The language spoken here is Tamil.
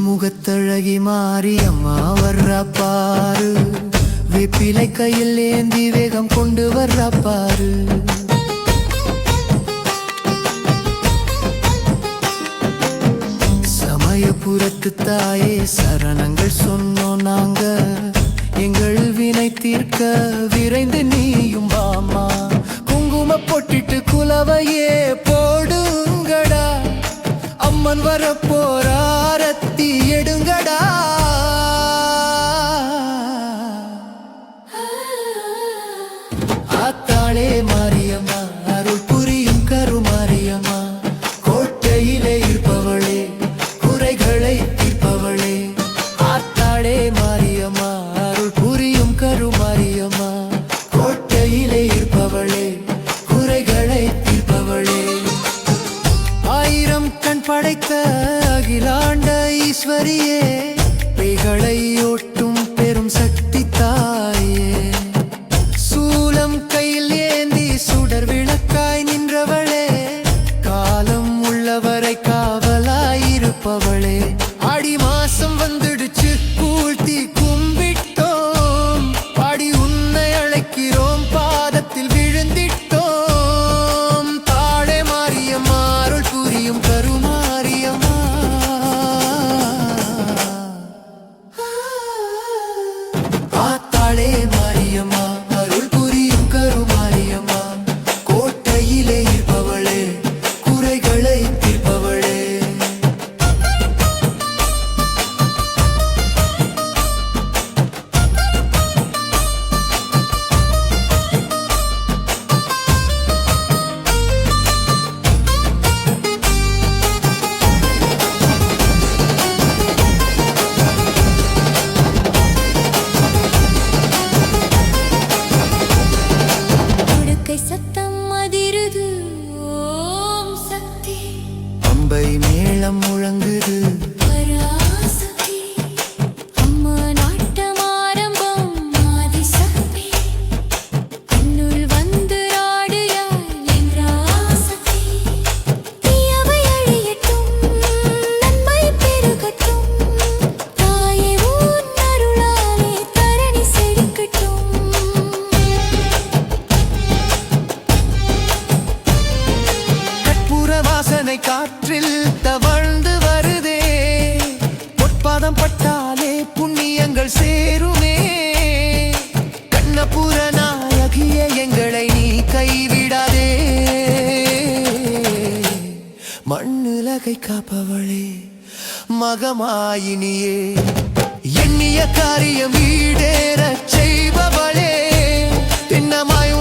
முகத்தழகி மாரியம்மா வர்றா பாரு, வேப்பிலை கையில் ஏந்தி வேகம் கொண்டு வர்றா பாரு. சமயபுரத்து தாயே சரணங்கள் சொன்னோம் நாங்க, எங்கள் வினை தீர்க்க விரைந்து நீயும் வாமா. குங்கும பொட்டிட்டு குலவையே போடுங்கடா, அம்மன் வர போராரத்தி எடுங்கடா. ஆத்தாளே மாரியம்மா அருள் புரியும் கருமாரியம்மா, கோட்டையிலே இருப்பவளே குறைகளை தீர்ப்பவளே. ஆத்தாளே மாரியம்மா அருள் புரியும் கருமாரியம்மா, கோட்டையிலே இருப்பவளே குறைகளை தீர்ப்பவளே. ஆயிரம் கண் படைத்த அகிலாண்ட ஈஸ்வரியே, பேய்களை ஓட்டும் பெரும் சக்தி தாயே. சூலம் கையில் ஏந்தி சுடர் விளக்காய் நின்றவளே, காலம் உள்ளவரை காவலாயிருப்பவளே. ஆடி மாசம் வந்துடுச்சு கூழ்த்தி கும்பிட்டோம், பாடி உன்னை அழைக்கிறோம் பாதத்தில் விழுந்திட்டோம். தாழே மாரியம்மா அருள் புரியும் கருமாரியம்மா. ஆத்தாளே மாரியம்மா அருள் புரியும் கருமாரியம்மா, கோட்டையிலே இருப்பவளே குறைகளை தீர்ப்பவளே. சத்தம் அதிருது ஓம் சக்தி, அம்பை மேளம் முழங்குது பராசக்தி. அம்மா நாட்டம் ஆரம்பம் ஆதிசக்தி, என்னுள் வந்து ஆடுயாய் என்றாசக்தி. தீயவை அழியட்டும் நன்மை பெருகட்டும், தாயே உன் அருளாலே தரணி செழிக்கட்டும். வாசனை காற்றில் தவழ்ந்து வருதே, பொற்பாதம் பட்டாலே புண்ணியங்கள் சேருமே. கண்ணபுர நாயகியே எங்களை நீ கைவிடாதே, மண்ணுலகை காப்பவளே மகமாயினியே. எண்ணிய காரியம் ஈடேறச் செய்பவளே, திண்ணமாய்